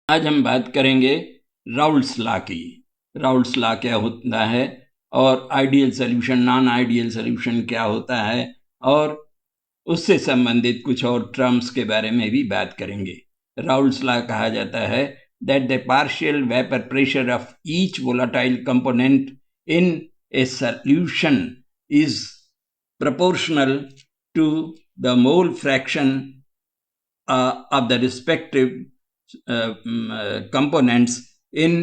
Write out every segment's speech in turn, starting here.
आज हम बात करेंगे राउल्स लॉ की। राउल्स लॉ क्या होता है और ideal solution, non ideal solution क्या होता है, और उससे संबंधित कुछ और टर्म्स के बारे में भी बात करेंगे। राउल्स लॉ कहा जाता है that the partial vapor pressure of each volatile component in a solution is proportional to the mole fraction of the respective components in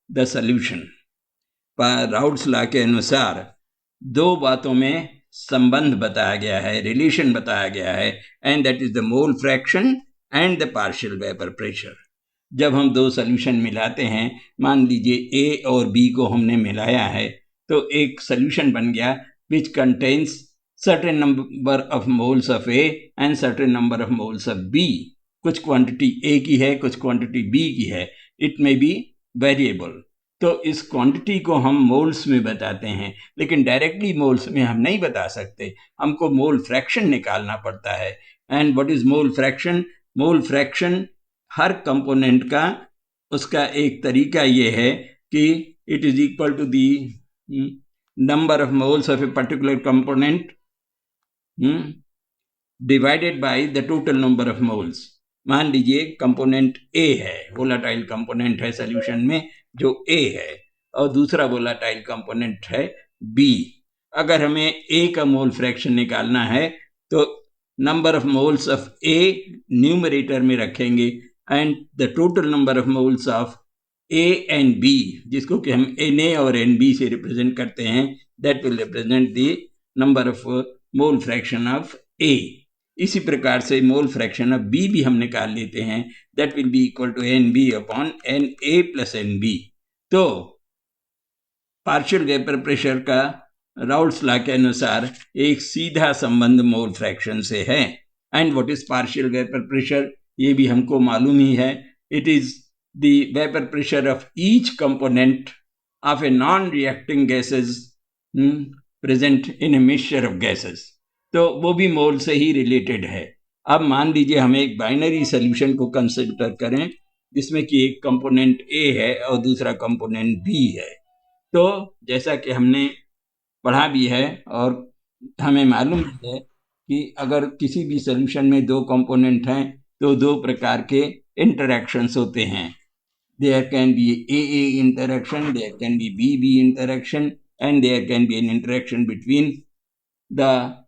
the solution। Raoul's law के अनुसार दो बातों में संबंध बताया गया है, रिलेशन बताया गया है, and that is the mole fraction and the partial vapour pressure. जब हम दो सॉल्यूशन मिलाते हैं, मान लीजिए ए और बी को हमने मिलाया है, तो एक सॉल्यूशन बन गया which contains certain number of moles of A and certain number of moles of B. कुछ क्वांटिटी ए की है, कुछ क्वांटिटी बी की है, इट मे बी वेरिएबल। तो इस क्वांटिटी को हम मोल्स में बताते हैं, लेकिन डायरेक्टली मोल्स में हम नहीं बता सकते, हमको मोल फ्रैक्शन निकालना पड़ता है। And what is mole fraction? Mole fraction हर कंपोनेंट का उसका एक तरीका ये है कि it is equal to the number of moles of a particular component divided by the total number of moles. मान लीजिए कंपोनेंट ए है, वोलाटाइल कंपोनेंट है सॉल्यूशन में जो ए है, और दूसरा वोलाटाइल कंपोनेंट है बी। अगर हमें ए का मोल फ्रैक्शन निकालना है तो number of moles of A numerator में रखेंगे and the total number of moles of A and B, जिसको कि हम Na और Nb से रिप्रेजेंट करते हैं, that will represent the number of mole fraction of A. इसी प्रकार से मोल फ्रैक्शन ऑफ बी भी हम निकाल लेते हैं, that will be equal to Nb upon Na plus Nb। तो पार्शियल वेपर प्रेशर का राउल्स लॉ के अनुसार एक सीधा संबंध मोल फ्रैक्शन से है। And what is partial vapour pressure? ये भी हमको मालूम ही है, it is the vapour pressure of each component of a non reacting gases present in a mixture of gases. तो वो भी मोल से ही रिलेटेड है। अब मान लीजिए हम एक बाइनरी सॉल्यूशन को कंसिडर करें जिसमें कि एक कंपोनेंट ए है और दूसरा कंपोनेंट बी है। तो जैसा कि हमने पढ़ा भी है और हमें मालूम भी है कि अगर किसी भी सॉल्यूशन में दो कंपोनेंट हैं तो दो प्रकार के इंटरैक्शंस होते हैं। There can be A interaction, there can be B interaction, and there can be an interaction between the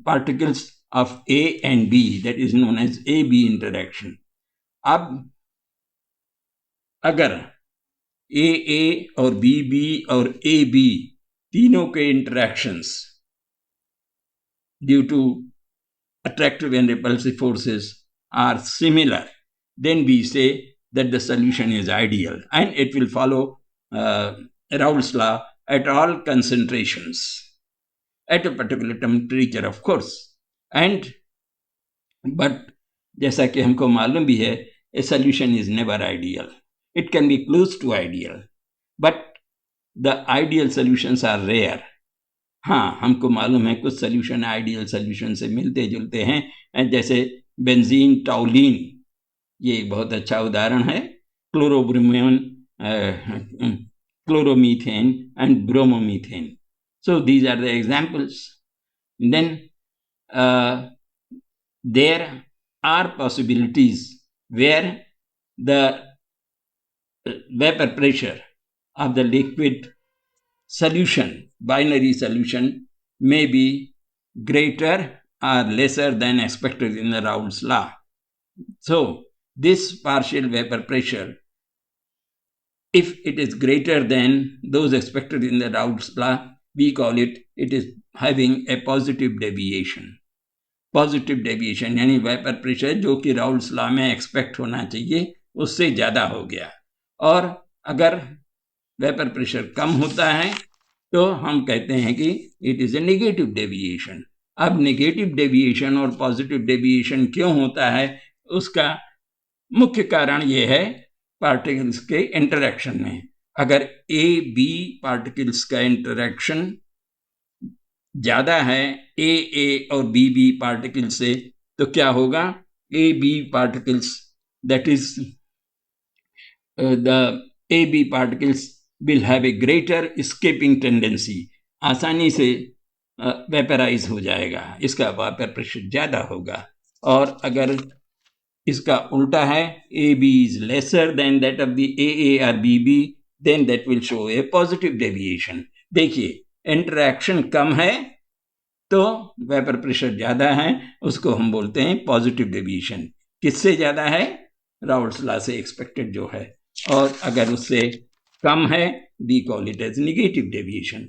particles of A and B, that is known as AB interaction। अब अगर ए और बी और ए B तीनों के interactions due to attractive and repulsive forces are similar, then we say that the solution is ideal and it will follow Raoult's law at all concentrations at a particular temperature of course। and but जैसा कि हमको मालूम भी है, a solution is never ideal, it can be close to ideal but the ideal solutions are rare। हाँ, हमको मालूम है कुछ सॉल्यूशन आइडियल सॉल्यूशन से मिलते जुलते हैं, जैसे बेंजीन टॉलिन, ये एक बहुत अच्छा उदाहरण है, chlorobromine, chloromethane and bromomethane. So these are the examples. Then there are possibilities where the vapour pressure of the liquid solution, binary solution, may be greater or lesser than expected in the Raoult's law। So this partial vapor pressure, if it is greater than those expected in the Raoult's law, we call it is having a positive deviation। Positive deviation यानी vapour pressure जो कि Raoult's law में expect होना चाहिए उससे ज़्यादा हो गया। और अगर वेपर प्रेशर कम होता है तो हम कहते हैं कि it is a negative deviation. अब नेगेटिव डेविएशन और पॉजिटिव डेविएशन क्यों होता है, उसका मुख्य कारण ये है पार्टिकल्स के इंटरैक्शन में। अगर ए बी पार्टिकल्स का इंटरैक्शन ज़्यादा है ए और बी पार्टिकल्स से, तो क्या होगा, A B particles that is the AB particles will have a greater escaping tendency, आसानी से वेपराइज हो जाएगा, इसका वापर प्रेशर ज़्यादा होगा। और अगर इसका उल्टा है, AB is lesser than that of the AA or BB, then that will show a positive deviation। देखिए, इंटरैक्शन कम है तो वेपर प्रेशर ज़्यादा है, उसको हम बोलते हैं पॉजिटिव डेविएशन। किससे ज़्यादा है? राउल्ट्स लॉ से एक्सपेक्टेड जो है। और अगर उससे कम है, we call it as negative deviation.